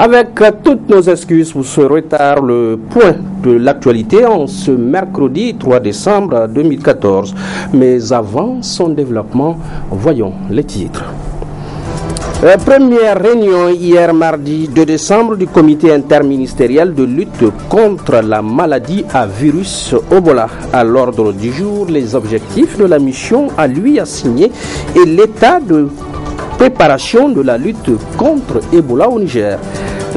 Avec toutes nos excuses pour ce retard, le point de l'actualité en ce mercredi 3 décembre 2014. Mais avant son développement, voyons les titres. Première réunion hier mardi 2 décembre du comité interministériel de lutte contre la maladie à virus Ebola. À l'ordre du jour, les objectifs de la mission à lui assigner et l'état de préparation de la lutte contre Ebola au Niger.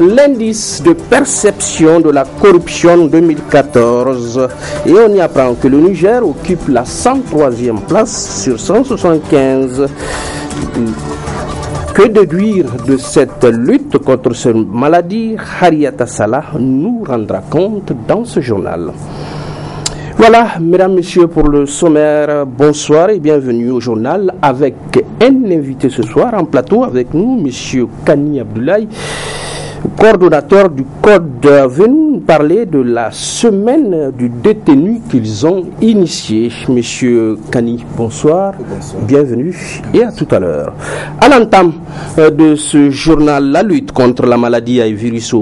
L'indice de perception de la corruption 2014 et on y apprend que le Niger occupe la 103e place sur 175. Que déduire de cette lutte contre cette maladie? Harriata Salah nous rendra compte dans ce journal. Voilà, mesdames, messieurs, pour le sommaire, bonsoir et bienvenue au journal avec un invité ce soir en plateau avec nous, monsieur Kani Abdoulaye, coordonnateur du Code, venu parler de la semaine du détenu qu'ils ont initiée. Monsieur Kani, bonsoir, bienvenue et à tout à l'heure. À l'entame de ce journal, la lutte contre la maladie à virus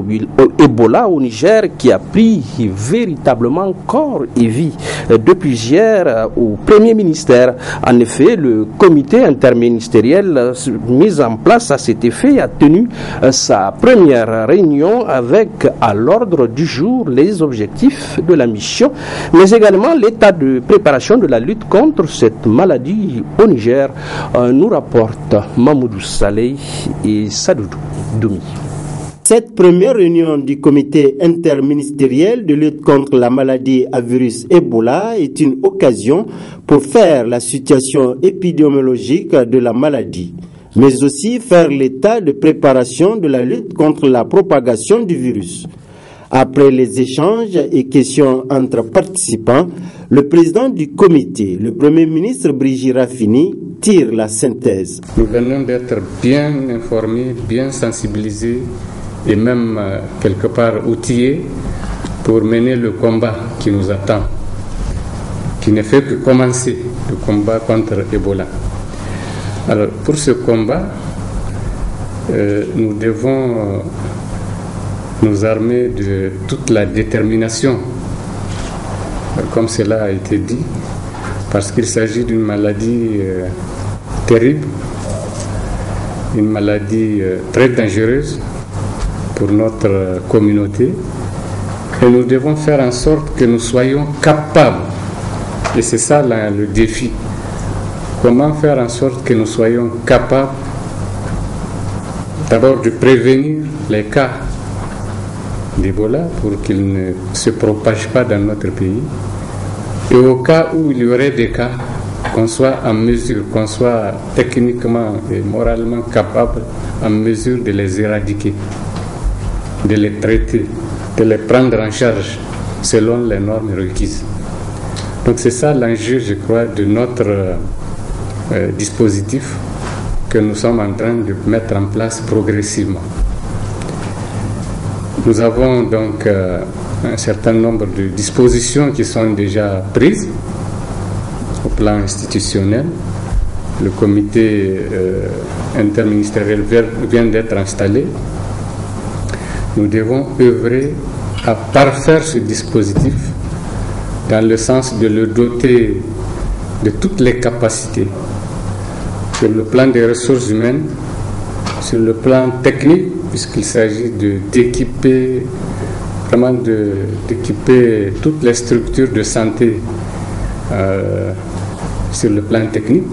Ebola au Niger qui a pris véritablement corps et vie depuis hier au Premier ministère. En effet, le comité interministériel mis en place à cet effet a tenu sa première réunion avec à l'ordre du jour les objectifs de la mission, mais également l'état de préparation de la lutte contre cette maladie au Niger, nous rapporte Mamoudou Saleh et Sadoudou Doumi. Cette première réunion du comité interministériel de lutte contre la maladie à virus Ebola est une occasion pour faire la situation épidémiologique de la maladie, mais aussi faire l'état de préparation de la lutte contre la propagation du virus. Après les échanges et questions entre participants, le président du comité, le Premier ministre Brigitte Raffini, tire la synthèse. Nous venons d'être bien informés, bien sensibilisés et même quelque part outillés pour mener le combat qui nous attend, qui ne fait que commencer, le combat contre Ebola. Alors, pour ce combat, nous devons nous armer de toute la détermination, comme cela a été dit, parce qu'il s'agit d'une maladie terrible, une maladie très dangereuse pour notre communauté, et nous devons faire en sorte que nous soyons capables, et c'est ça le défi. Comment faire en sorte que nous soyons capables d'abord de prévenir les cas d'Ebola pour qu'ils ne se propagent pas dans notre pays, et au cas où il y aurait des cas, qu'on soit en mesure, qu'on soit techniquement et moralement capable, en mesure de les éradiquer, de les traiter, de les prendre en charge selon les normes requises. Donc c'est ça l'enjeu, je crois, de notre dispositif que nous sommes en train de mettre en place progressivement. Nous avons donc un certain nombre de dispositions qui sont déjà prises au plan institutionnel. Le comité interministériel vient d'être installé. Nous devons œuvrer à parfaire ce dispositif dans le sens de le doter de toutes les capacités sur le plan des ressources humaines, sur le plan technique, puisqu'il s'agit d'équiper toutes les structures de santé sur le plan technique.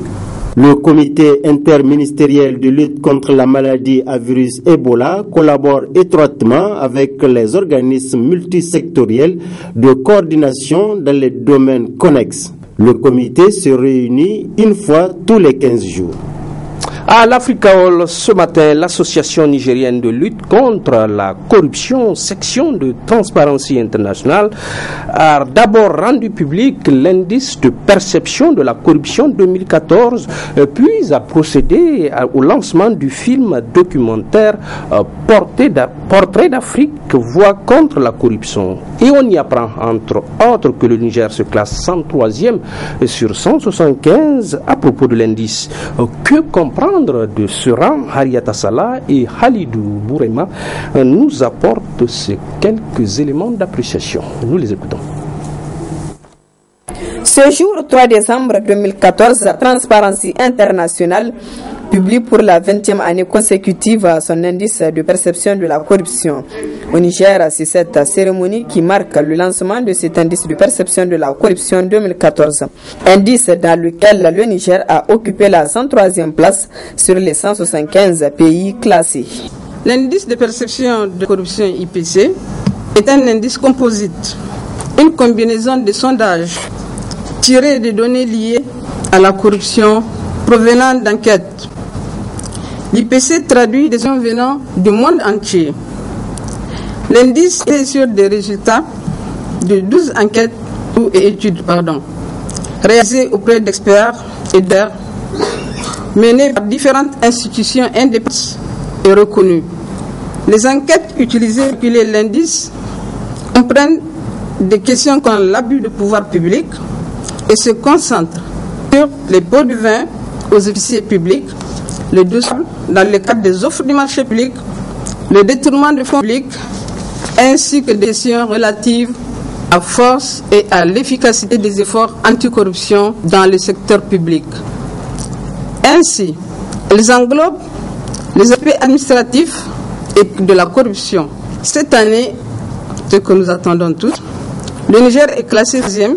Le comité interministériel de lutte contre la maladie à virus Ebola collabore étroitement avec les organismes multisectoriels de coordination dans les domaines connexes. Le comité se réunit une fois tous les 15 jours. À l'Africa Hall, ce matin, l'association nigérienne de lutte contre la corruption, section de Transparency International, a d'abord rendu public l'indice de perception de la corruption 2014, puis a procédé au lancement du film documentaire Portrait d'Afrique, voix contre la corruption. Et on y apprend, entre autres, que le Niger se classe 103e sur 175 à propos de l'indice. Que comprend prendre de ce rang, Harriata Sallah et Halidou Bourema nous apportent ces quelques éléments d'appréciation. Nous les écoutons. Ce jour 3 décembre 2014, Transparency International publie pour la 20e année consécutive son indice de perception de la corruption. Au Niger, c'est cette cérémonie qui marque le lancement de cet indice de perception de la corruption 2014. Indice dans lequel le Niger a occupé la 103e place sur les 175 pays classés. L'indice de perception de corruption IPC est un indice composite, une combinaison de sondages tirés des données liées à la corruption provenant d'enquêtes. L'IPC traduit des gens venant du monde entier. L'indice est sur des résultats de 12 enquêtes et études réalisées auprès d'experts et d'aide menées par différentes institutions indépendantes et reconnues. Les enquêtes utilisées pour calculer l'indice comprennent des questions comme l'abus de pouvoir public et se concentrent sur les pots de vin aux officiers publics, le dossier dans le cadre des offres du marché public, le détournement de fonds publics, ainsi que des questions relatives à force et à l'efficacité des efforts anticorruption dans le secteur public. Ainsi, elles englobent les aspects administratifs et de la corruption. Cette année, ce que nous attendons tous, le Niger est classé 10e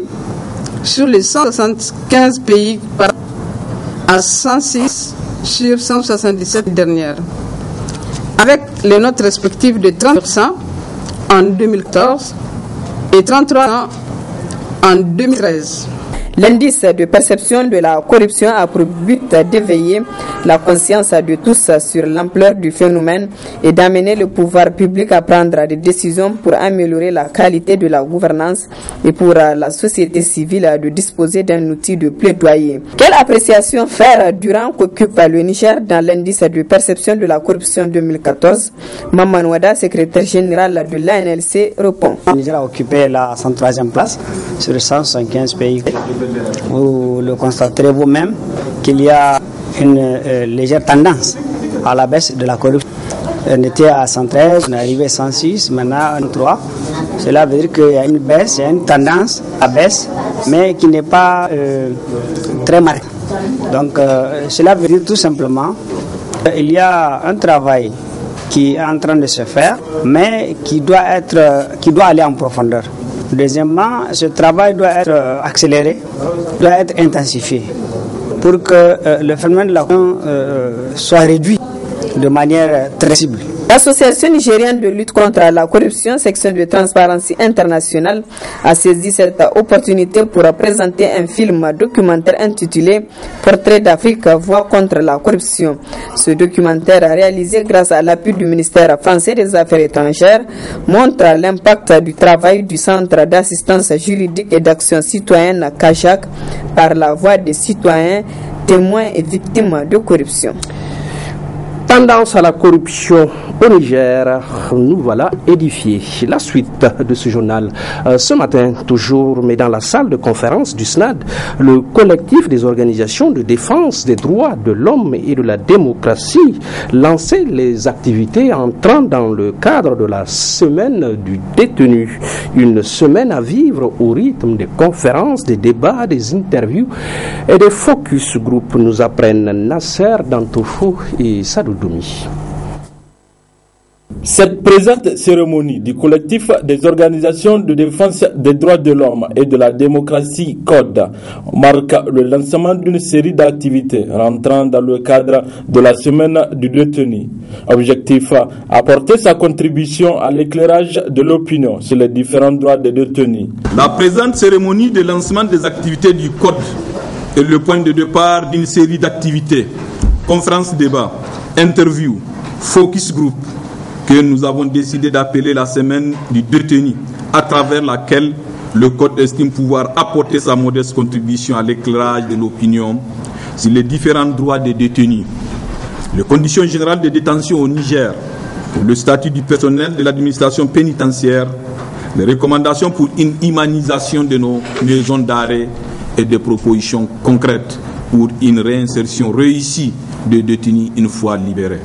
sur les 175 pays à 106 sur 177 dernières, avec les notes respectives de 30% en 2014 et 33% en 2013. L'indice de perception de la corruption a pour but d'éveiller la conscience de tous sur l'ampleur du phénomène et d'amener le pouvoir public à prendre des décisions pour améliorer la qualité de la gouvernance et pour la société civile de disposer d'un outil de plaidoyer. Quelle appréciation faire du rang qu'occupe le Niger dans l'indice de perception de la corruption 2014? Maman Wada, secrétaire général de l'ANLC, répond. Le Niger a occupé la 103e place sur 175 pays. Vous le constaterez vous-même qu'il y a une légère tendance à la baisse de la corruption. On était à 113, on est arrivé à 106, maintenant à 3. Cela veut dire qu'il y a une baisse, il y a une tendance à baisse, mais qui n'est pas très marquée. Donc cela veut dire tout simplement qu'il y a un travail qui est en train de se faire, mais qui doit aller en profondeur. Deuxièmement, ce travail doit être accéléré, doit être intensifié pour que le phénomène de la corruption soit réduit de manière très ciblée. L'Association nigérienne de lutte contre la corruption, section de Transparency International, a saisi cette opportunité pour présenter un film documentaire intitulé Portrait d'Afrique, voix contre la corruption. Ce documentaire, réalisé grâce à l'appui du ministère français des Affaires étrangères, montre l'impact du travail du Centre d'assistance juridique et d'action citoyenne CAJAC par la voix des citoyens, témoins et victimes de corruption. Tendance à la corruption au Niger, nous voilà édifiés. La suite de ce journal. Ce matin, toujours, mais dans la salle de conférence du SNAD, le collectif des organisations de défense des droits de l'homme et de la démocratie lançait les activités entrant dans le cadre de la semaine du détenu. Une semaine à vivre au rythme des conférences, des débats, des interviews et des focus group, nous apprennent Nasser Dantoufou et Sadou Doumi. Cette présente cérémonie du collectif des organisations de défense des droits de l'homme et de la démocratie CODE marque le lancement d'une série d'activités rentrant dans le cadre de la semaine du détenu. Objectif, apporter sa contribution à l'éclairage de l'opinion sur les différents droits des détenus. La présente cérémonie de lancement des activités du CODE est le point de départ d'une série d'activités, conférences débats, interviews, focus group, que nous avons décidé d'appeler la semaine du détenu, à travers laquelle le Code estime pouvoir apporter sa modeste contribution à l'éclairage de l'opinion sur les différents droits des détenus, les conditions générales de détention au Niger, le statut du personnel de l'administration pénitentiaire, les recommandations pour une humanisation de nos maisons d'arrêt et des propositions concrètes pour une réinsertion réussie de détenus une fois libérés.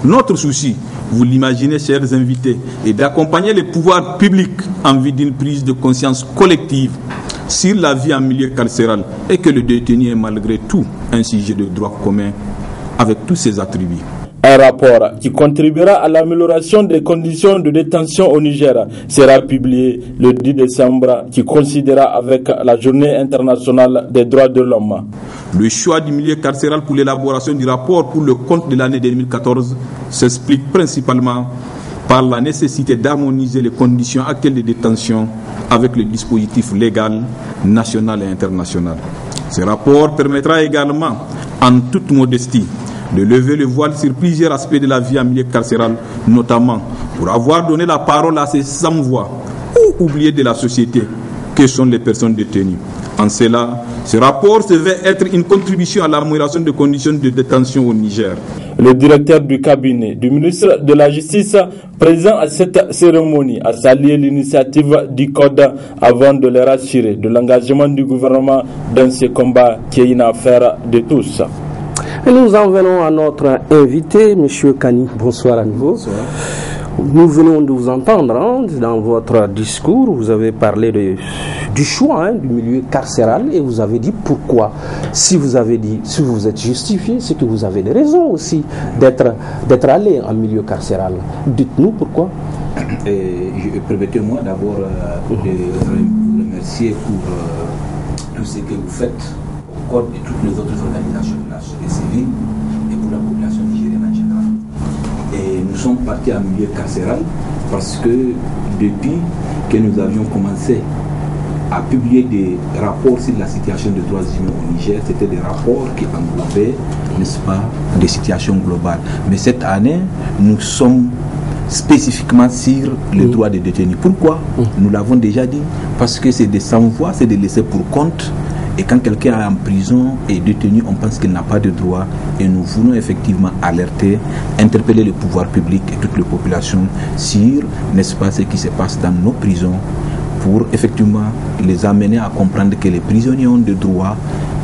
Notre souci, vous l'imaginez, chers invités, est d'accompagner les pouvoirs publics en vue d'une prise de conscience collective sur la vie en milieu carcéral et que le détenu est malgré tout un sujet de droit commun avec tous ses attributs. Un rapport qui contribuera à l'amélioration des conditions de détention au Niger sera publié le 10 décembre, qui coïncidera avec la Journée internationale des droits de l'homme. Le choix du milieu carcéral pour l'élaboration du rapport pour le compte de l'année 2014 s'explique principalement par la nécessité d'harmoniser les conditions actuelles de détention avec le dispositif légal national et international. Ce rapport permettra également, en toute modestie, de lever le voile sur plusieurs aspects de la vie en milieu carcéral, notamment pour avoir donné la parole à ces sans-voix ou oubliés de la société que sont les personnes détenues. En cela, ce rapport se veut être une contribution à l'amélioration des conditions de détention au Niger. Le directeur du cabinet du ministre de la Justice, présent à cette cérémonie, a salué l'initiative du Code avant de les rassurer de l'engagement du gouvernement dans ce combat qui est une affaire de tous. Et nous en venons à notre invité, M. Kani. Bonsoir à nouveau. Bonsoir. Nous venons de vous entendre dans votre discours. Vous avez parlé du choix du milieu carcéral et vous avez dit pourquoi. Si vous vous êtes justifié, c'est que vous avez des raisons aussi d'être allé en milieu carcéral. Dites-nous pourquoi. Permettez-moi d'abord de vous remercier pour tout ce que vous faites au Code et toutes les autres organisations de la société civile et pour la population nigérienne en général. Et nous sommes partis en milieu carcéral parce que depuis que nous avions commencé à publier des rapports sur la situation des droits humains au Niger, c'était des rapports qui englobaient, n'est-ce pas, des situations globales. Mais cette année, nous sommes spécifiquement sur les droits des détenus. Pourquoi? Nous l'avons déjà dit, parce que c'est des sans-voix, c'est des laissés pour compte. Et quand quelqu'un est en prison et détenu, on pense qu'il n'a pas de droit. Et nous voulons effectivement alerter, interpeller le pouvoir public et toute la population sur, n'est-ce pas, ce qui se passe dans nos prisons pour effectivement les amener à comprendre que les prisonniers ont des droits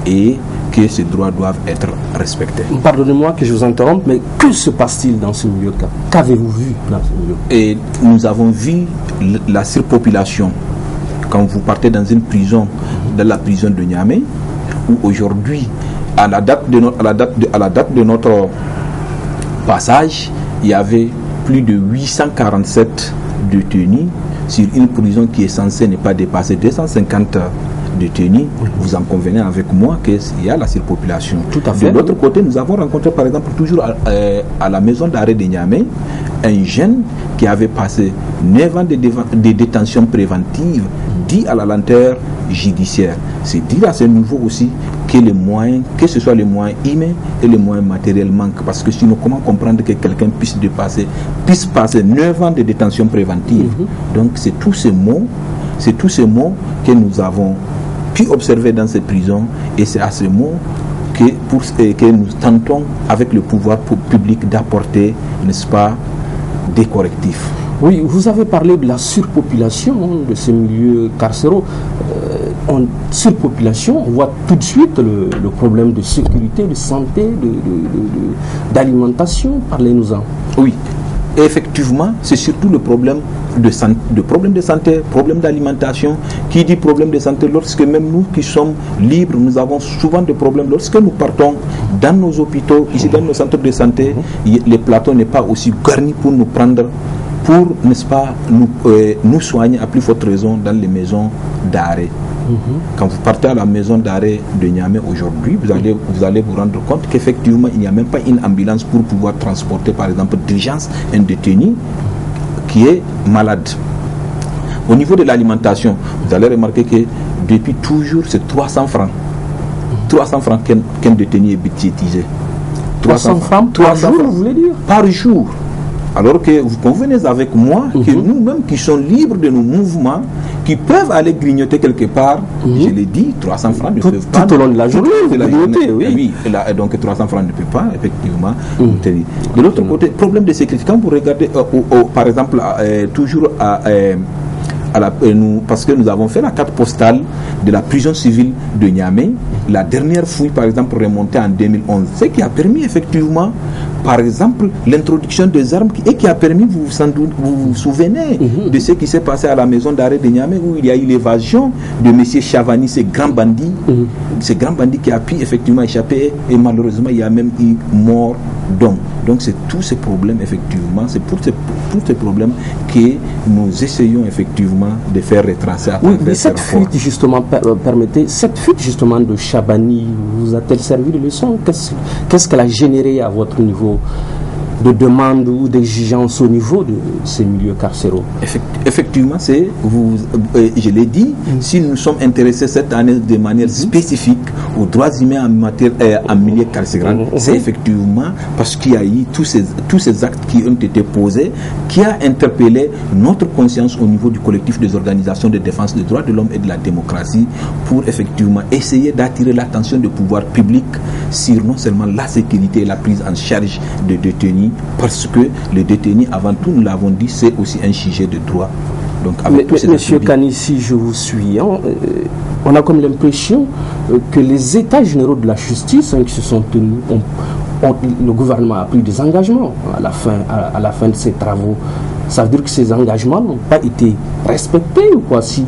et que ces droits doivent être respectés. Pardonnez-moi que je vous interrompe, mais que se passe-t-il dans ce milieu? Qu'avez-vous vu dans ce milieu? Et nous avons vu la surpopulation. Quand vous partez dans une prison, dans la prison de Niamey, où aujourd'hui, à la date de notre passage, il y avait plus de 847 détenus sur une prison qui est censée ne pas dépasser 250 détenus. Vous en convenez avec moi qu'il y a la surpopulation. Tout à fait. De l'autre côté, nous avons rencontré par exemple toujours à la maison d'arrêt de Niamey un jeune qui avait passé 9 ans de détention préventive dit à la lenteur judiciaire. C'est dire à ce niveau aussi que les moyens, que ce soit les moyens humains et les moyens matériels manquent. Parce que sinon, comment comprendre que quelqu'un puisse passer 9 ans de détention préventive? Donc c'est tous ces mots que nous avons pu observer dans ces prisons, et c'est à ces mots que nous tentons avec le pouvoir public d'apporter, n'est-ce pas, des correctifs. Oui, vous avez parlé de la surpopulation de ces milieux carcéraux. En surpopulation, on voit tout de suite le problème de sécurité, de santé, d'alimentation. Parlez-nous-en. Oui, effectivement, c'est surtout le problème de santé, problème d'alimentation. Qui dit problème de santé, lorsque même nous qui sommes libres, nous avons souvent des problèmes. Lorsque nous partons dans nos hôpitaux, ici dans nos centres de santé, les plateaux n'est pas aussi garnis pour nous prendre, pour, n'est-ce pas, nous soigner à plus forte raison dans les maisons d'arrêt. Quand vous partez à la maison d'arrêt de Niamey aujourd'hui, vous allez vous rendre compte qu'effectivement, il n'y a même pas une ambulance pour pouvoir transporter, par exemple, d'urgence un détenu qui est malade. Au niveau de l'alimentation, vous allez remarquer que depuis toujours, c'est 300 francs. 300 francs qu'un détenu est budgétisé. 300 francs par jour, vous voulez dire? Par jour. Alors que vous convenez avec moi que nous-mêmes qui sommes libres de nos mouvements, qui peuvent aller grignoter quelque part, je l'ai dit, 300 francs ne peuvent pas. Tout au long de la journée, oui. Et donc 300 francs ne peuvent pas, effectivement. De l'autre côté, problème de sécurité. Quand vous regardez, par exemple, toujours parce que nous avons fait la carte postale de la prison civile de Niamey. La dernière fouille, par exemple, remontée en 2011, ce qui a permis effectivement, par exemple, l'introduction des armes et qui a permis, vous vous souvenez de ce qui s'est passé à la maison d'arrêt de Niamey où il y a eu l'évasion de M. Chavani, ce grand bandit qui a pu effectivement échapper et malheureusement il y a même eu mort d'homme. Donc c'est tous ces problèmes effectivement, c'est pour ces problèmes que nous essayons effectivement de faire retracer à travers cette fuite justement, cette fuite justement de Chavani vous a-t-elle servi de leçon? Qu'est-ce qu'elle a généré à votre niveau de demande ou d'exigence au niveau de ces milieux carcéraux? Effectivement, je l'ai dit, si nous sommes intéressés cette année de manière spécifique aux droits humains en milieu carcéral, c'est effectivement parce qu'il y a eu tous ces actes qui ont été posés, qui a interpellé notre conscience au niveau du collectif des organisations de défense des droits de l'homme et de la démocratie pour effectivement essayer d'attirer l'attention du pouvoir public sur non seulement la sécurité et la prise en charge de détenus, parce que les détenus, avant tout, nous l'avons dit, c'est aussi un sujet de droit. Donc, Monsieur Kani, si je vous suis, on a comme l'impression que les états généraux de la justice qui se sont tenus, le gouvernement a pris des engagements à la fin de ses travaux. Ça veut dire que ces engagements n'ont pas été respectés ou quoi, si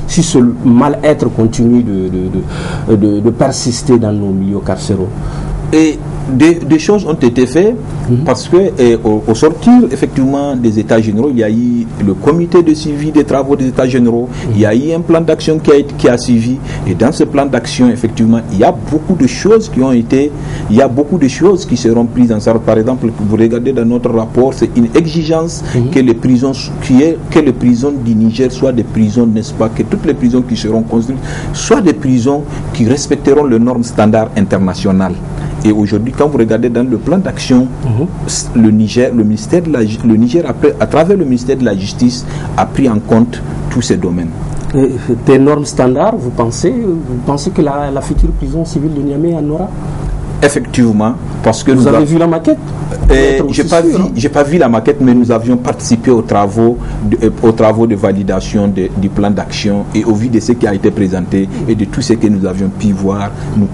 ce mal-être continue de persister dans nos milieux carcéraux? Et des choses ont été faites parce que au sortir effectivement des états généraux, il y a eu le comité de suivi des travaux des états généraux, il y a eu un plan d'action qui a suivi, et dans ce plan d'action effectivement il y a beaucoup de choses qui seront prises en charge. Par exemple, vous regardez dans notre rapport, c'est une exigence que les prisons du Niger soient des prisons, n'est-ce pas, que toutes les prisons qui seront construites soient des prisons qui respecteront les normes standards internationales. Et aujourd'hui, quand vous regardez dans le plan d'action, le Niger, à travers le ministère de la Justice, a pris en compte tous ces domaines. Des normes standards, vous pensez que la future prison civile de Niamey en aura? Effectivement, parce que vous avez vu la maquette? J'ai pas vu la maquette, mais nous avions participé aux travaux de validation du plan d'action, et au vu de ce qui a été présenté et de tout ce que nous avions pu voir, je ne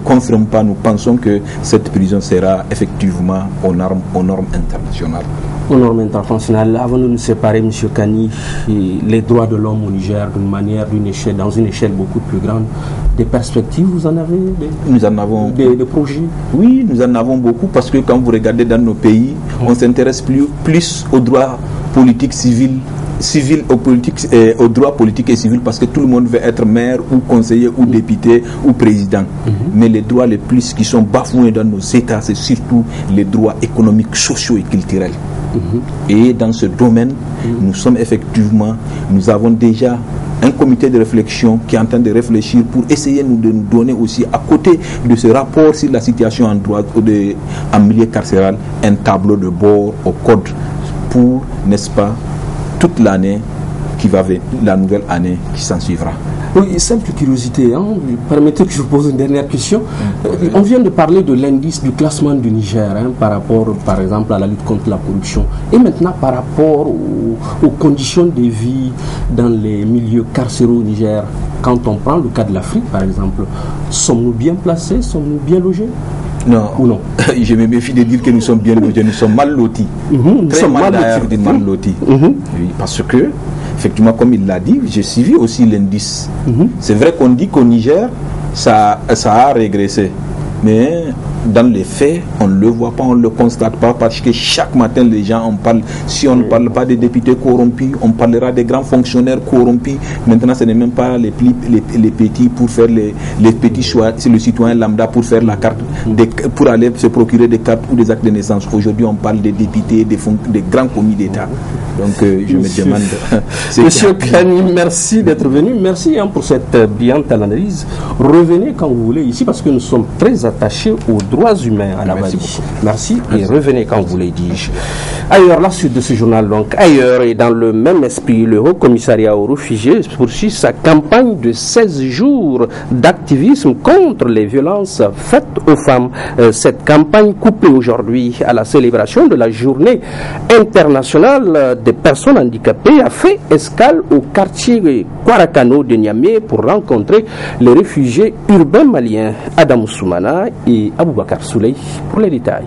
confirme pas, nous pensons que cette prison sera effectivement aux normes internationales. Aux normes internationales. Avant de nous séparer, M. Kani, les droits de l'homme au Niger dans une échelle beaucoup plus grande, des perspectives, vous en avez? Nous en avons des projets? Oui, nous en avons beaucoup, parce que quand vous regardez dans nos pays, on s'intéresse plus aux droits politiques civils, aux droits politiques et civils, parce que tout le monde veut être maire ou conseiller ou député ou président. Mais les droits les plus qui sont bafoués dans nos États, c'est surtout les droits économiques, sociaux et culturels. Et dans ce domaine, nous avons déjà un comité de réflexion qui est en train de réfléchir pour essayer de nous donner aussi, à côté de ce rapport sur la situation en milieu carcéral, un tableau de bord au code pour, n'est-ce pas, toute l'année qui va venir, la nouvelle année qui s'en suivra. Oui, simple curiosité, permettez que je vous pose une dernière question. On vient de parler de l'indice du classement du Niger par rapport, par exemple, à la lutte contre la corruption. Et maintenant, par rapport aux conditions de vie dans les milieux carcéraux au Niger, quand on prend le cas de l'Afrique, par exemple, sommes-nous bien placés, sommes-nous bien logés? Non. Ou non? Je me méfie de dire que nous sommes bien logés, nous sommes mal lotis. Très mal lotis. Oui, parce que effectivement, comme il l'a dit, j'ai suivi aussi l'indice. C'est vrai qu'on dit qu'au Niger, ça a régressé. Mais dans les faits, on ne le voit pas, on ne le constate pas, parce que chaque matin, les gens en parlent. Si on ne parle pas des députés corrompus, on parlera des grands fonctionnaires corrompus. Maintenant, ce n'est même pas les petits pour faire les petits choix, c'est le citoyen lambda pour faire la carte, pour aller se procurer des cartes ou des actes de naissance. Aujourd'hui, on parle des députés, des grands commis d'État. Donc, je me demande... Monsieur Kani, merci d'être venu. Merci pour cette brillante analyse. Revenez quand vous voulez ici, parce que nous sommes très attachés aux droits humains à la Mali. Merci et revenez quand vous les dites. Ailleurs, la suite de ce journal, donc ailleurs et dans le même esprit, le Haut Commissariat aux réfugiés poursuit sa campagne de 16 jours d'activisme contre les violences faites aux femmes. Cette campagne couplée aujourd'hui à la célébration de la journée internationale des personnes handicapées a fait escale au quartier Kwarakano de Niamey pour rencontrer les réfugiés urbains maliens. Adam Soumana et Aboubakar Souley pour les détails.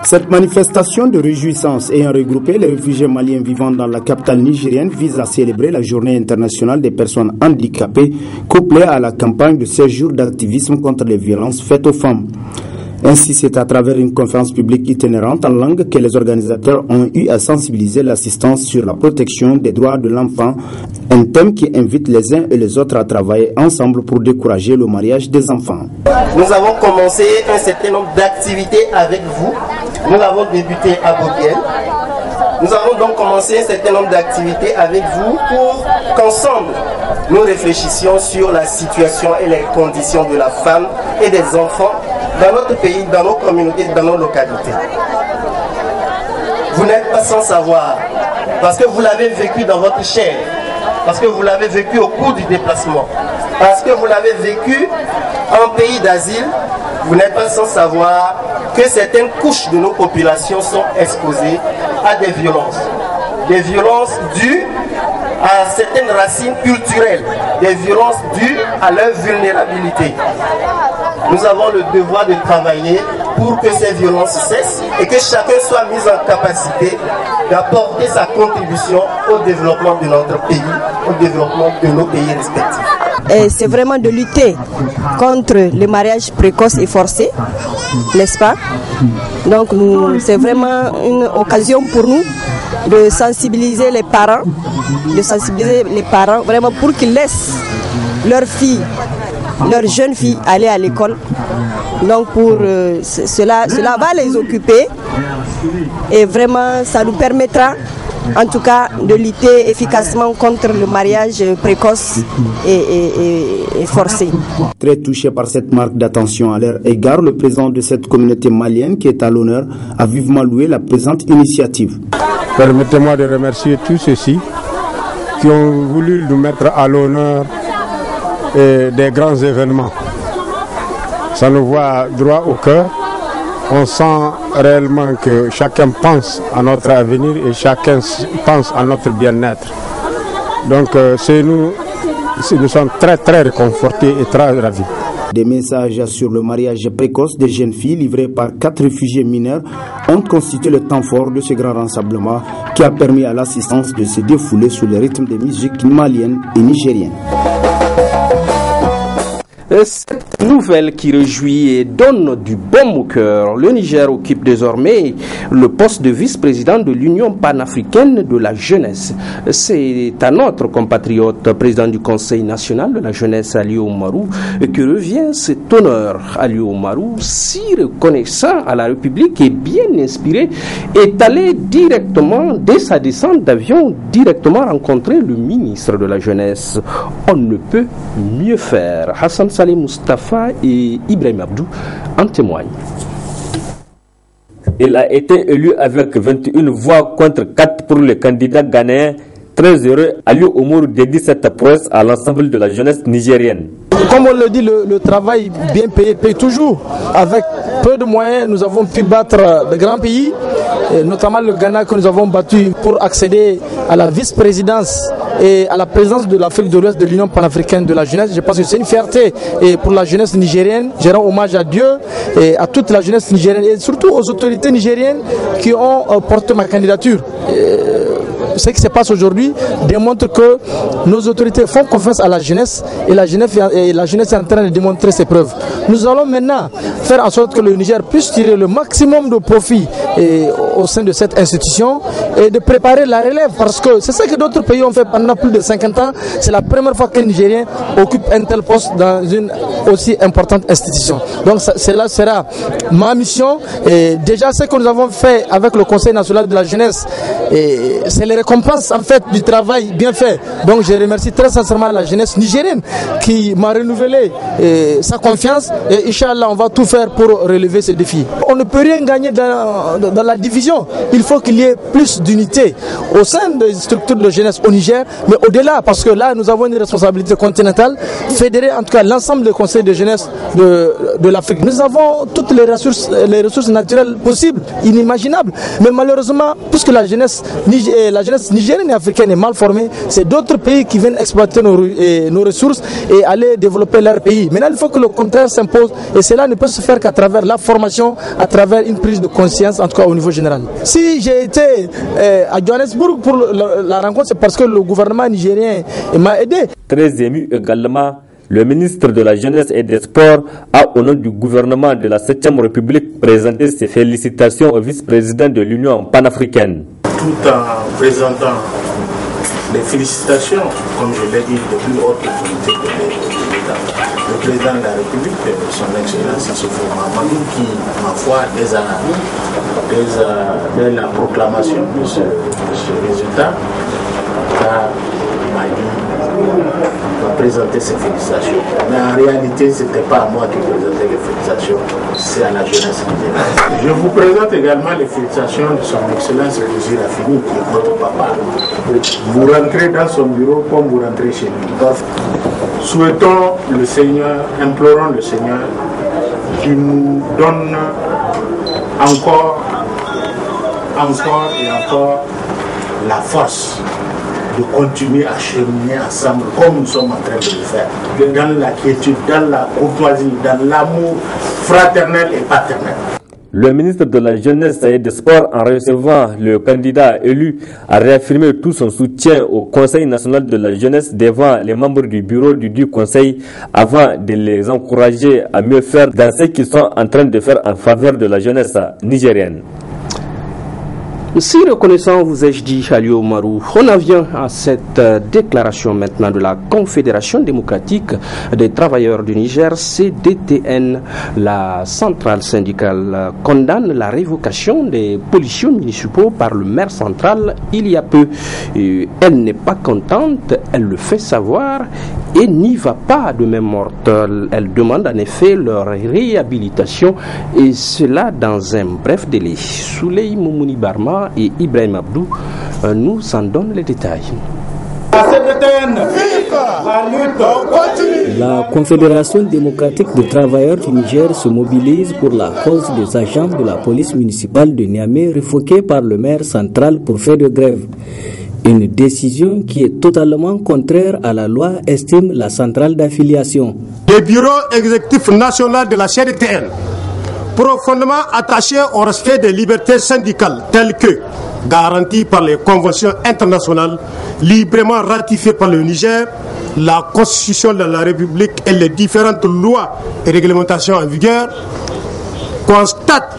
Cette manifestation de réjouissance ayant regroupé les réfugiés maliens vivant dans la capitale nigérienne vise à célébrer la journée internationale des personnes handicapées, couplée à la campagne de 16 jours d'activisme contre les violences faites aux femmes. Ainsi, c'est à travers une conférence publique itinérante en langue que les organisateurs ont eu à sensibiliser l'assistance sur la protection des droits de l'enfant, un thème qui invite les uns et les autres à travailler ensemble pour décourager le mariage des enfants. Nous avons commencé un certain nombre d'activités avec vous. Nous avons débuté à Bobiel. Nous avons donc commencé un certain nombre d'activités avec vous pour qu'ensemble nous réfléchissions sur la situation et les conditions de la femme et des enfants dans notre pays, dans nos communautés, dans nos localités. Vous n'êtes pas sans savoir, parce que vous l'avez vécu dans votre chair, parce que vous l'avez vécu au cours du déplacement, parce que vous l'avez vécu en pays d'asile, vous n'êtes pas sans savoir que certaines couches de nos populations sont exposées à des violences dues à certaines racines culturelles, des violences dues à leur vulnérabilité. Nous avons le devoir de travailler pour que ces violences cessent et que chacun soit mis en capacité d'apporter sa contribution au développement de notre pays, au développement de nos pays respectifs. C'est vraiment de lutter contre le mariage précoce et forcé, n'est-ce pas? Donc c'est vraiment une occasion pour nous de sensibiliser les parents, vraiment pour qu'ils laissent leurs jeunes filles aller à l'école. Donc cela va les occuper et vraiment ça nous permettra en tout cas de lutter efficacement contre le mariage précoce et forcé. Très touché par cette marque d'attention à leur égard, le président de cette communauté malienne qui est à l'honneur a vivement loué la présente initiative. Permettez-moi de remercier tous ceux-ci qui ont voulu nous mettre à l'honneur des grands événements. Ça nous voit droit au cœur. On sent réellement que chacun pense à notre avenir et chacun pense à notre bien-être. Donc nous sommes très très réconfortés et très ravis. Des messages sur le mariage précoce des jeunes filles livrés par 4 réfugiés mineurs ont constitué le temps fort de ce grand rassemblement qui a permis à l'assistance de se défouler sous le rythme des musiques maliennes et nigériennes. Cette nouvelle qui réjouit et donne du baume au cœur. Le Niger occupe désormais le poste de vice-président de l'Union panafricaine de la jeunesse. C'est à notre compatriote, président du Conseil national de la jeunesse, Aliou Oumarou, que revient cet honneur. Aliou Oumarou, si reconnaissant à la République et bien inspiré, est allé directement, dès sa descente d'avion, directement rencontrer le ministre de la jeunesse. On ne peut mieux faire. Hassan Saleh Mustafa et Ibrahim Abdou en témoignent. Il a été élu avec 21 voix contre 4 pour le candidat ghanéen. Très heureux, Aliou Oumarou dédie cette prouesse à l'ensemble de la jeunesse nigérienne. Comme on le dit, le travail bien payé paye toujours. Avec peu de moyens, nous avons pu battre de grands pays, notamment le Ghana que nous avons battu pour accéder à la vice-présidence et à la présidence de l'Afrique de l'Ouest de l'Union panafricaine de la jeunesse. Je pense que c'est une fierté et pour la jeunesse nigérienne. Je rends hommage à Dieu et à toute la jeunesse nigérienne et surtout aux autorités nigériennes qui ont porté ma candidature. Ce qui se passe aujourd'hui démontre que nos autorités font confiance à la jeunesse et la jeunesse est en train de démontrer ses preuves. Nous allons maintenant faire en sorte que le Niger puisse tirer le maximum de profit au sein de cette institution et de préparer la relève parce que c'est ça que d'autres pays ont fait pendant plus de 50 ans. C'est la première fois qu'un Nigérien occupe un tel poste dans une aussi importante institution. Donc cela sera ma mission. Et déjà ce que nous avons fait avec le Conseil national de la jeunesse, c'est les récompenses en fait du travail bien fait. Donc je remercie très sincèrement la jeunesse nigérienne qui m'a renouvelé sa confiance, et Inch'Allah on va tout faire pour relever ce défi. On ne peut rien gagner dans la division. Il faut qu'il y ait plus d'unité au sein des structures de jeunesse au Niger, mais au-delà, parce que là nous avons une responsabilité continentale, fédérer en tout cas l'ensemble des conseils de jeunesse de l'Afrique. Nous avons toutes les ressources naturelles possibles, inimaginables, mais malheureusement, puisque la jeunesse nigérienne et africaine est mal formée, c'est d'autres pays qui viennent exploiter nos ressources et aller développer leur pays. Maintenant, il faut que le contraire s'impose, et cela ne peut se faire qu'à travers la formation, à travers une prise de conscience, en tout cas au niveau général. Si j'ai été à Johannesburg pour la rencontre, c'est parce que le gouvernement nigérien m'a aidé. Très ému également, le ministre de la Jeunesse et des Sports a, au nom du gouvernement de la 7e République, présenté ses félicitations au vice-président de l'Union panafricaine. Tout en présentant les félicitations, comme je l'ai dit, de plus haute autorité de l'État. Le président de la République, son Excellence Issoufou Mahamadou, qui, ma foi, dès la proclamation de ce résultat, m'a présenter ses félicitations. Mais en réalité, ce n'était pas à moi qui présentais les félicitations, c'est à la jeunesse nigérienne. Je vous présente également les félicitations de son Excellence Désiré Rafini, qui est votre papa. Vous rentrez dans son bureau comme vous rentrez chez lui. Souhaitons le Seigneur, implorons le Seigneur qui nous donne encore et encore la force de continuer à cheminer ensemble comme nous sommes en train de le faire, dans la quiétude, dans la courtoisie, dans l'amour fraternel et paternel. Le ministre de la Jeunesse et des Sports, en recevant le candidat élu, a réaffirmé tout son soutien au Conseil national de la jeunesse devant les membres du bureau du Conseil, avant de les encourager à mieux faire dans ce qu'ils sont en train de faire en faveur de la jeunesse nigérienne. Si reconnaissant, vous ai-je dit, Aliou Marou, on en vient à cette déclaration maintenant de la Confédération démocratique des travailleurs du Niger, CDTN. La centrale syndicale condamne la révocation des policiers municipaux par le maire central il y a peu. Elle n'est pas contente, elle le fait savoir et n'y va pas de main morte. Elle demande en effet leur réhabilitation, et cela dans un bref délai. Souley Moumouni Barma et Ibrahim Abdou nous en donnent les détails. La Confédération démocratique des travailleurs du Niger se mobilise pour la cause des agents de la police municipale de Niamey révoqués par le maire central pour fait de grève. Une décision qui est totalement contraire à la loi, estime la centrale d'affiliation. Le bureau exécutif national de la CDTN, profondément attaché au respect des libertés syndicales telles que garanties par les conventions internationales, librement ratifiées par le Niger, la Constitution de la République et les différentes lois et réglementations en vigueur, constate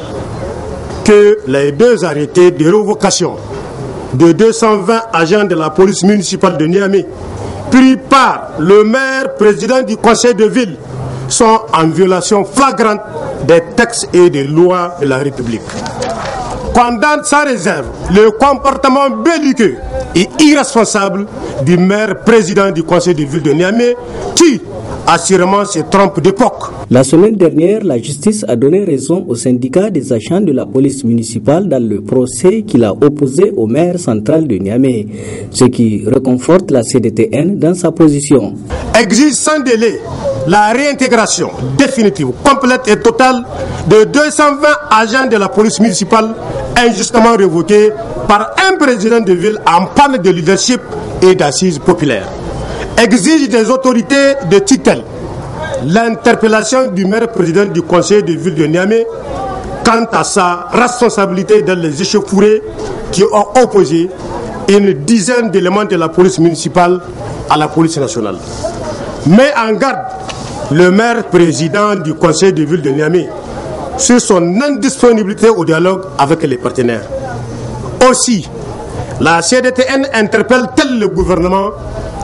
que les deux arrêtés de révocation de 220 agents de la police municipale de Niamey, pris par le maire président du conseil de ville, sont en violation flagrante des textes et des lois de la République. Condamne sans réserve le comportement belliqueux et irresponsable du maire président du conseil de ville de Niamey, qui assurément se trompe d'époque. La semaine dernière, la justice a donné raison au syndicat des agents de la police municipale dans le procès qu'il a opposé au maire central de Niamey, ce qui réconforte la CDTN dans sa position. Exige sans délai la réintégration définitive, complète et totale de 220 agents de la police municipale injustement révoqués par un président de ville en panne de leadership et d'assises populaires. Exige des autorités de tutelle l'interpellation du maire président du conseil de ville de Niamey quant à sa responsabilité dans les échauffourées qui ont opposé une dizaine d'éléments de la police municipale à la police nationale. Met en garde le maire président du conseil de ville de Niamey sur son indisponibilité au dialogue avec les partenaires. Aussi, la CDTN interpelle tel le gouvernement,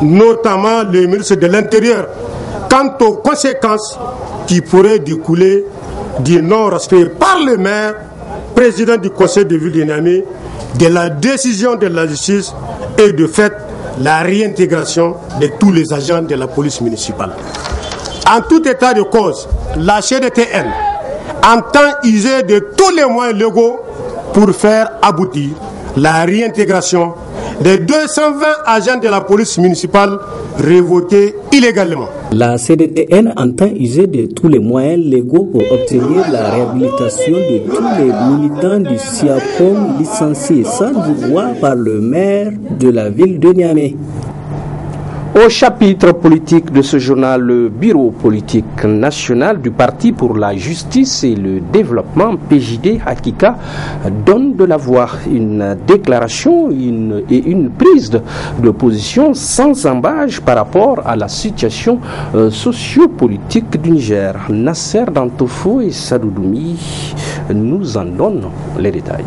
notamment le ministre de l'Intérieur, quant aux conséquences qui pourraient découler du non-respect par le maire, président du conseil de ville de Niamey, de la décision de la justice et de fait la réintégration de tous les agents de la police municipale. En tout état de cause, la CDTN entend user de tous les moyens légaux pour faire aboutir la réintégration des 220 agents de la police municipale révoqués illégalement. La CDTN entend user de tous les moyens légaux pour obtenir la réhabilitation de tous les militants du SIAPOM licenciés sans vouloir par le maire de la ville de Niamey. Au chapitre politique de ce journal, le bureau politique national du Parti pour la justice et le développement, PJD Hakika, donne de la voix, une déclaration et une prise de position sans embâche par rapport à la situation sociopolitique du Niger. Nasser Dantofo et Sadoudoumi nous en donnent les détails.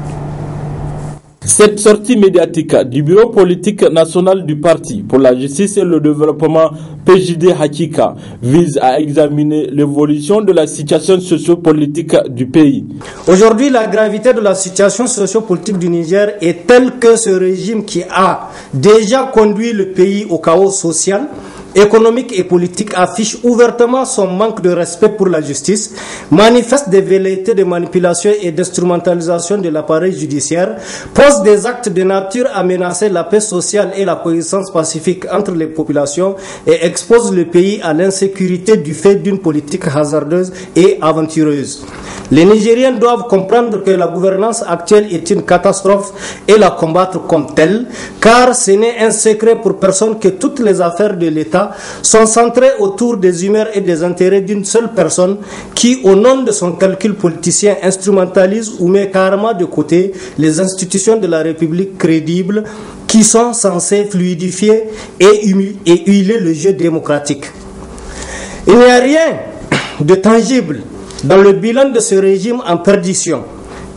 Cette sortie médiatique du bureau politique national du Parti pour la justice et le développement PJD Hakika vise à examiner l'évolution de la situation sociopolitique du pays. Aujourd'hui, la gravité de la situation sociopolitique du Niger est telle que ce régime qui a déjà conduit le pays au chaos social, économique et politique affiche ouvertement son manque de respect pour la justice, manifeste des velléités de manipulation et d'instrumentalisation de l'appareil judiciaire, pose des actes de nature à menacer la paix sociale et la coexistence pacifique entre les populations et expose le pays à l'insécurité du fait d'une politique hasardeuse et aventureuse. Les Nigériens doivent comprendre que la gouvernance actuelle est une catastrophe et la combattre comme telle, car ce n'est un secret pour personne que toutes les affaires de l'État sont centrées autour des humeurs et des intérêts d'une seule personne qui, au nom de son calcul politicien, instrumentalise ou met carrément de côté les institutions de la République crédibles qui sont censées fluidifier et huiler le jeu démocratique. Il n'y a rien de tangible dans le bilan de ce régime en perdition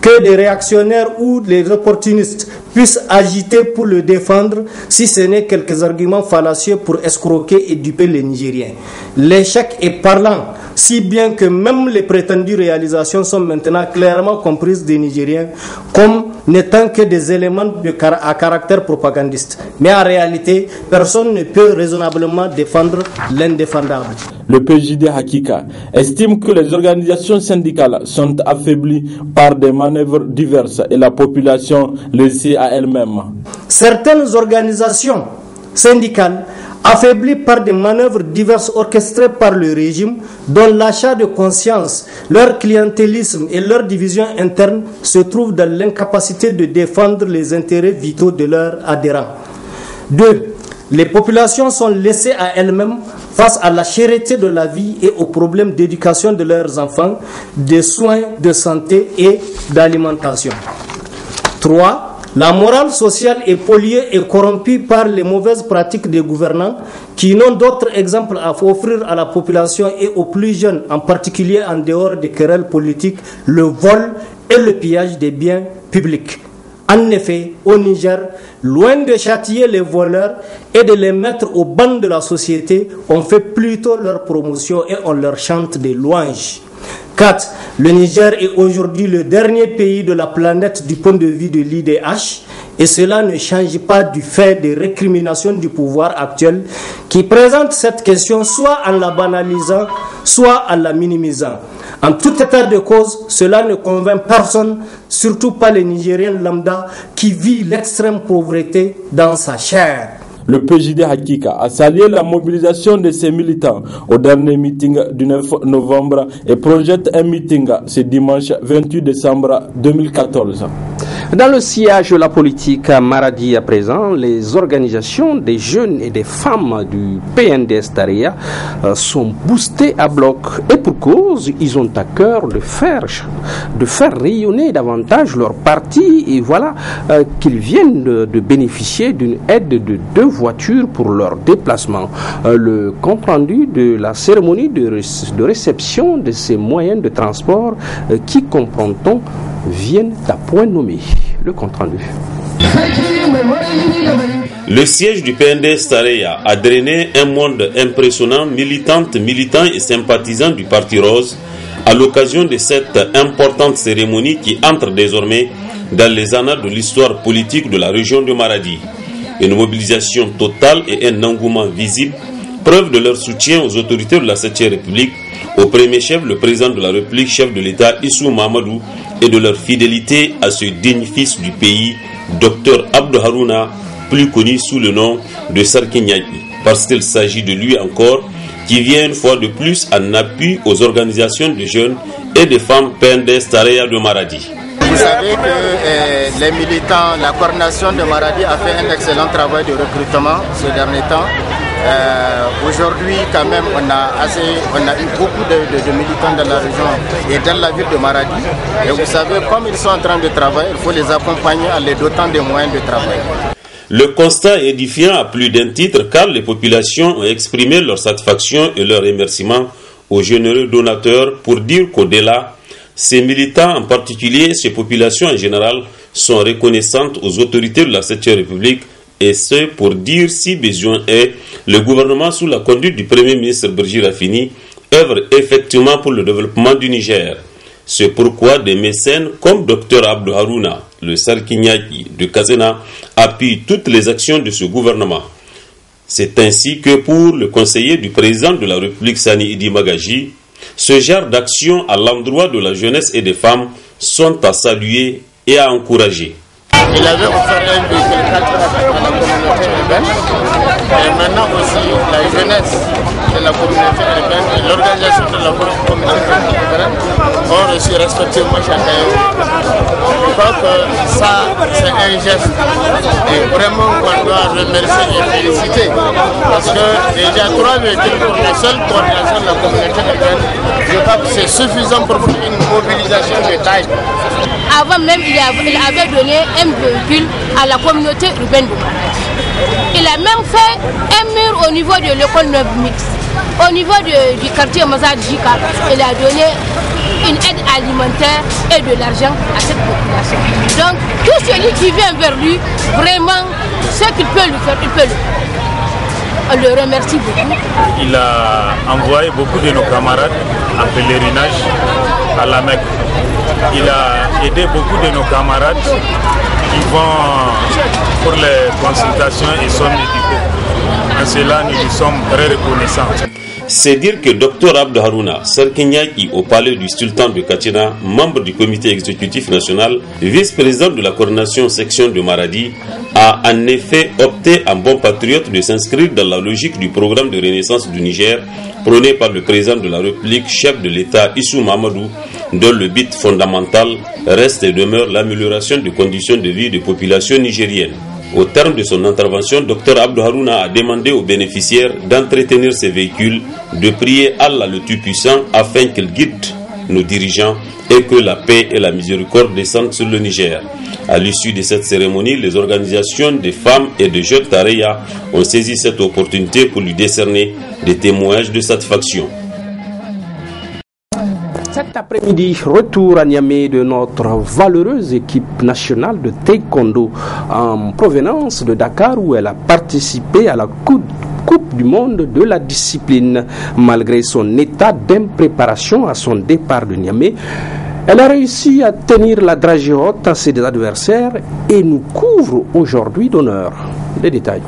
que des réactionnaires ou les opportunistes puissent agiter pour le défendre, si ce n'est quelques arguments fallacieux pour escroquer et duper les Nigériens. L'échec est parlant, si bien que même les prétendues réalisations sont maintenant clairement comprises des Nigériens comme n'étant que des éléments à caractère propagandiste. Mais en réalité, personne ne peut raisonnablement défendre l'indéfendable. Le PJD Hakika estime que les organisations syndicales sont affaiblies par des manœuvres diverses et la population laissée à elle-même. Certaines organisations syndicales affaiblies par des manœuvres diverses orchestrées par le régime, dont l'achat de conscience, leur clientélisme et leur division interne se trouvent dans l'incapacité de défendre les intérêts vitaux de leurs adhérents. 2. Les populations sont laissées à elles-mêmes face à la cherté de la vie et aux problèmes d'éducation de leurs enfants, de soins de santé et d'alimentation. 3. La morale sociale est polluée et corrompue par les mauvaises pratiques des gouvernants qui n'ont d'autres exemples à offrir à la population et aux plus jeunes, en particulier en dehors des querelles politiques, le vol et le pillage des biens publics. En effet, au Niger, loin de châtier les voleurs et de les mettre au ban de la société, on fait plutôt leur promotion et on leur chante des louanges. 4. Le Niger est aujourd'hui le dernier pays de la planète du point de vue de l'IDH et cela ne change pas du fait des récriminations du pouvoir actuel qui présente cette question soit en la banalisant, soit en la minimisant. En tout état de cause, cela ne convainc personne, surtout pas les Nigériens lambda qui vit l'extrême pauvreté dans sa chair. Le PJD Hakika a salué la mobilisation de ses militants au dernier meeting du 9 novembre et projette un meeting ce dimanche 28 décembre 2014. Dans le sillage de la politique à Maradi à présent, les organisations des jeunes et des femmes du PNDS Taria sont boostées à bloc. Et pour cause, ils ont à cœur de faire rayonner davantage leur parti. Et voilà qu'ils viennent de bénéficier d'une aide de 2 voitures pour leur déplacement. Le compte-rendu de la cérémonie de réception de ces moyens de transport qui, comprend-on, viennent à point nommé. Le compte rendu. Le siège du PNDS Tareya a drainé un monde impressionnant, militants et sympathisants du Parti Rose à l'occasion de cette importante cérémonie qui entre désormais dans les annales de l'histoire politique de la région de Maradi. Une mobilisation totale et un engouement visible, preuve de leur soutien aux autorités de la 7e République, au premier chef, le président de la République, chef de l'État Issou Mahamadou, et de leur fidélité à ce digne fils du pays, Dr Abdou Harouna, plus connu sous le nom de Sarki Nyaki, parce qu'il s'agit de lui encore, qui vient une fois de plus en appui aux organisations de jeunes et de femmes PNDS Tareya de Maradi. Vous savez que les militants, la coordination de Maradi a fait un excellent travail de recrutement ces derniers temps. Aujourd'hui, quand même, on a eu beaucoup de militants dans la région et dans la ville de Maradi. Et vous savez, comme ils sont en train de travailler, il faut les accompagner en les dotant des moyens de travail. Le constat est édifiant à plus d'un titre car les populations ont exprimé leur satisfaction et leur remerciement aux généreux donateurs pour dire qu'au-delà, ces militants en particulier, ces populations en général, sont reconnaissantes aux autorités de la 7e République et ce pour dire si besoin est, le gouvernement sous la conduite du Premier ministre Birji Rafini œuvre effectivement pour le développement du Niger. C'est pourquoi des mécènes comme Dr Abdou Harouna, le Sarki Nyaki de Kazena, appuient toutes les actions de ce gouvernement. C'est ainsi que pour le conseiller du président de la République Sani Idi Magaji, ce genre d'actions à l'endroit de la jeunesse et des femmes sont à saluer et à encourager. Il avait offert un véhicule 4 à la communauté urbaine et maintenant aussi la jeunesse de la communauté urbaine et l'organisation de la communauté urbaine ont reçu respectivement chacun. Je crois que ça c'est un geste et vraiment qu'on doit remercier et féliciter parce que déjà 3 véhicules pour la seule coordination de la communauté urbaine, je crois que c'est suffisant pour une mobilisation de taille. Avant même, il avait donné un véhicule à la communauté urbaine de Maradi. Il a même fait un mur au niveau de l'école Neuve Mix. Au niveau du quartier Mazar Jika, il a donné une aide alimentaire et de l'argent à cette population. Donc, tout celui qui vient vers lui, vraiment, ce qu'il peut lui faire, il peut le faire. On le remercie beaucoup. Il a envoyé beaucoup de nos camarades en pèlerinage à la Mecque. Il a aidé beaucoup de nos camarades qui vont pour les consultations et sont médicaux. En cela, nous lui sommes très reconnaissants. C'est dire que Dr Abdou Harouna, Sarki Nyaki au palais du sultan de Katina, membre du comité exécutif national, vice-président de la coordination section de Maradi, a en effet opté en bon patriote de s'inscrire dans la logique du programme de renaissance du Niger, prôné par le président de la République, chef de l'État Issou Mahamadou, dont le but fondamental reste et demeure l'amélioration des conditions de vie des populations nigériennes. Au terme de son intervention, Dr Abdou Harouna a demandé aux bénéficiaires d'entretenir ces véhicules, de prier Allah le Tout-Puissant afin qu'il guide nos dirigeants et que la paix et la miséricorde descendent sur le Niger. À l'issue de cette cérémonie, les organisations des femmes et de jeunes Tareya ont saisi cette opportunité pour lui décerner des témoignages de satisfaction. Cet après-midi, retour à Niamey de notre valeureuse équipe nationale de taekwondo en provenance de Dakar où elle a participé à la Coupe du monde de la discipline. Malgré son état d'impréparation à son départ de Niamey, elle a réussi à tenir la dragée haute à ses adversaires et nous couvre aujourd'hui d'honneur. Les détails.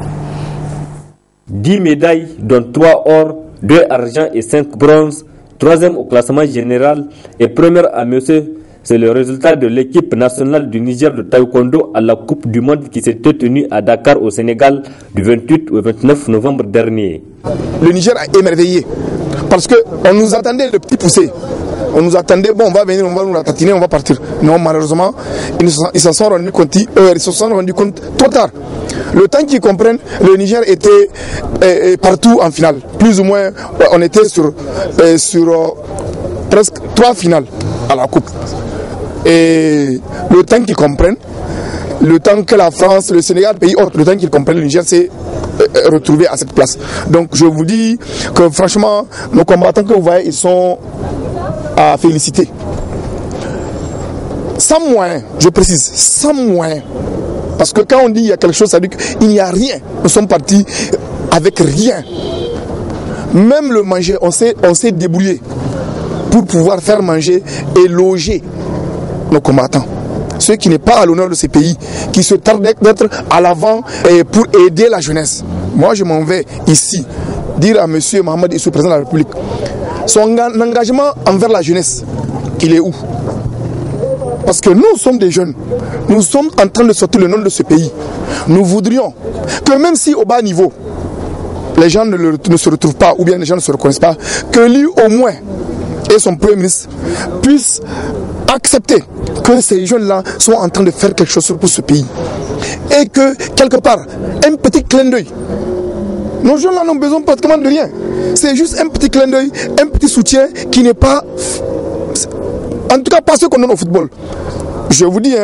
10 médailles, dont 3 or, 2 argent et 5 bronzes. 3e au classement général et première à monsieur. C'est le résultat de l'équipe nationale du Niger de taekwondo à la Coupe du monde qui s'était tenue à Dakar au Sénégal du 28 au 29 novembre dernier. Le Niger a émerveillé parce qu'on nous attendait le petit poussé. On nous attendait, bon, on va venir, on va nous ratatiner, on va partir. Non, malheureusement, ils se sont rendus compte trop tard. Le temps qu'ils comprennent, le Niger était partout en finale. Plus ou moins, on était sur presque 3 finales à la Coupe. Et le temps qu'ils comprennent, le temps que la France, le Sénégal, pays autres, le temps qu'ils comprennent, le Niger s'est retrouvé à cette place. Donc je vous dis que franchement, nos combattants que vous voyez, ils sont à féliciter. Sans moyens, je précise, sans moyens, Parce que quand on dit il y a quelque chose, ça veut dire qu'il n'y a rien. Nous sommes partis avec rien. Même le manger, on s'est débrouillé pour pouvoir faire manger et loger nos combattants. Ceux qui n'est pas à l'honneur de ces pays, qui se tardent d'être à l'avant pour aider la jeunesse. Moi, je m'en vais ici dire à M. Mohamed Issou, président de la République, son engagement envers la jeunesse, il est où? Parce que nous sommes des jeunes, nous sommes en train de sortir le nom de ce pays. Nous voudrions que même si au bas niveau, les gens ne se retrouvent pas ou bien les gens ne se reconnaissent pas, que lui au moins et son premier ministre puissent accepter que ces jeunes-là sont en train de faire quelque chose pour ce pays. Et que quelque part, un petit clin d'œil, nos jeunes-là n'ont besoin pratiquement de rien. C'est juste un petit clin d'œil, un petit soutien qui n'est pas... En tout cas, pas ce qu'on donne au football. Je vous dis,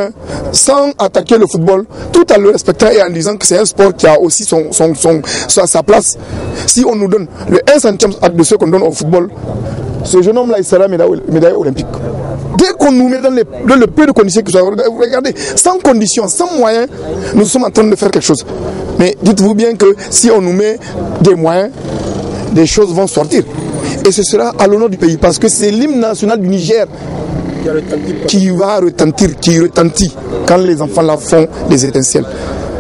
sans attaquer le football, tout en le respectant et en disant que c'est un sport qui a aussi sa place. Si on nous donne le 1 centième de ce qu'on donne au football, ce jeune homme-là, il sera médaille olympique. Dès qu'on nous met dans le peu de conditions que regardez, sans conditions, sans moyens, nous sommes en train de faire quelque chose. Mais dites-vous bien que si on nous met des moyens, des choses vont sortir. Et ce sera à l'honneur du pays, parce que c'est l'hymne national du Niger qui va retentir, qui retentit quand les enfants là font des étincelles.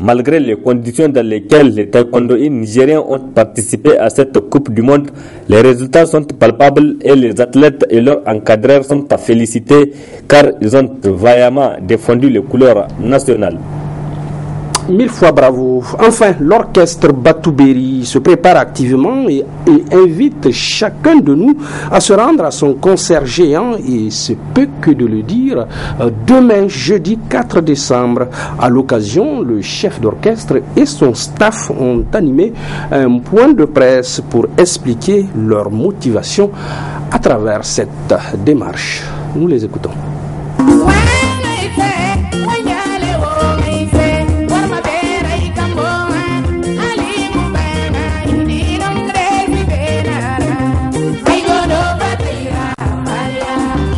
Malgré les conditions dans lesquelles les taekwondoïs nigériens ont participé à cette Coupe du Monde, les résultats sont palpables et les athlètes et leurs encadreurs sont à féliciter car ils ont vaillamment défendu les couleurs nationales. 1000 fois bravo. Enfin, l'orchestre Batouberi se prépare activement et invite chacun de nous à se rendre à son concert géant, et c'est peu que de le dire, demain, jeudi 4 décembre. À l'occasion, le chef d'orchestre et son staff ont animé un point de presse pour expliquer leur motivation à travers cette démarche. Nous les écoutons.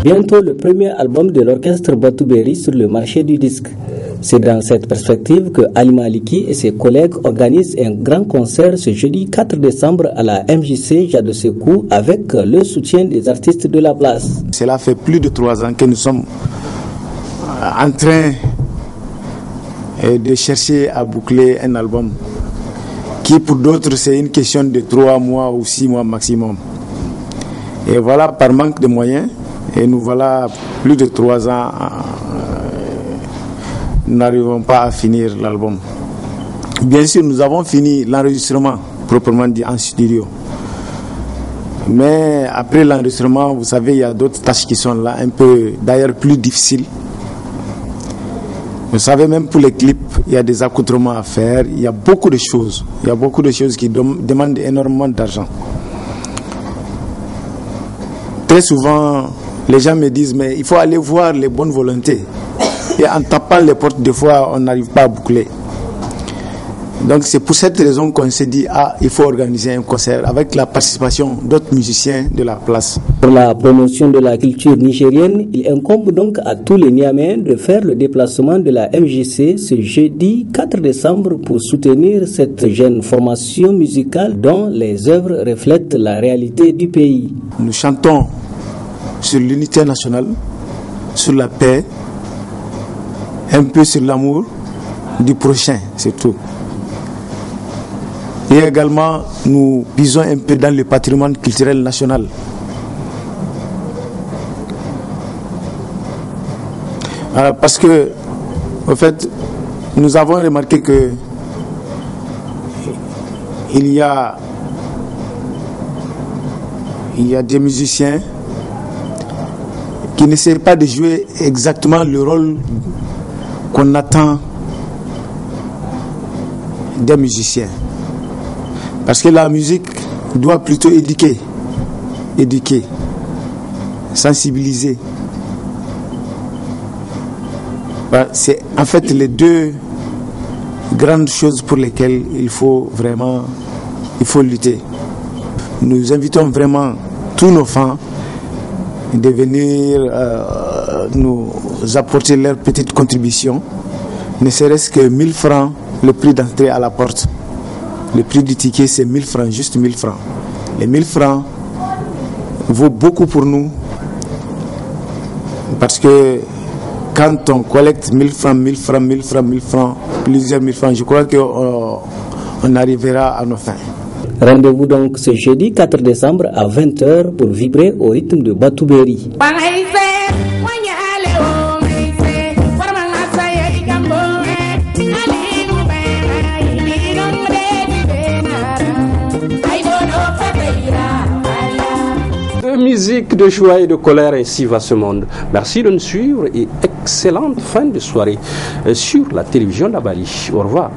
Bientôt le premier album de l'orchestre Batouberi sur le marché du disque. C'est dans cette perspective que Ali Maliki et ses collègues organisent un grand concert ce jeudi 4 décembre à la MJC Jadot Sékou avec le soutien des artistes de la place. Cela fait plus de 3 ans que nous sommes en train de chercher à boucler un album qui pour d'autres c'est une question de 3 mois ou 6 mois maximum. Et voilà, par manque de moyens, et nous voilà plus de 3 ans, nous n'arrivons pas à finir l'album. Bien sûr, nous avons fini l'enregistrement, proprement dit, en studio. Mais après l'enregistrement, vous savez, il y a d'autres tâches qui sont là, un peu, d'ailleurs, plus difficiles. Vous savez, même pour les clips, il y a des accoutrements à faire, il y a beaucoup de choses. Il y a beaucoup de choses qui demandent énormément d'argent. Très souvent, les gens me disent, mais il faut aller voir les bonnes volontés. Et en tapant les portes, des fois, on n'arrive pas à boucler. Donc c'est pour cette raison qu'on s'est dit, il faut organiser un concert avec la participation d'autres musiciens de la place. Pour la promotion de la culture nigérienne, il incombe donc à tous les Niaméens de faire le déplacement de la MJC ce jeudi 4 décembre pour soutenir cette jeune formation musicale dont les œuvres reflètent la réalité du pays. Nous chantons sur l'unité nationale, sur la paix, un peu sur l'amour du prochain, c'est tout. Et également, nous puisons un peu dans le patrimoine culturel national. Parce que, en fait, nous avons remarqué que il y a des musiciens qui n'essaient pas de jouer exactement le rôle qu'on attend des musiciens. Parce que la musique doit plutôt éduquer, sensibiliser. C'est en fait les deux grandes choses pour lesquelles il faut lutter. Nous invitons vraiment tous nos fans de venir nous apporter leur petite contribution ne serait-ce que 1000 francs le prix d'entrée à la porte. Le prix du ticket, c'est 1000 francs, juste 1000 francs. Les 1000 francs vaut beaucoup pour nous parce que quand on collecte 1000 francs, 1000 francs, 1000 francs, 1000 francs, plusieurs 1000 francs, je crois qu'on arrivera à nos fins. Rendez-vous donc ce jeudi 4 décembre à 20h pour vibrer au rythme de Batouberi. Musique de joie et de colère, ainsi va ce monde. Merci de nous suivre et excellente fin de soirée sur la télévision d'Abali. Au revoir.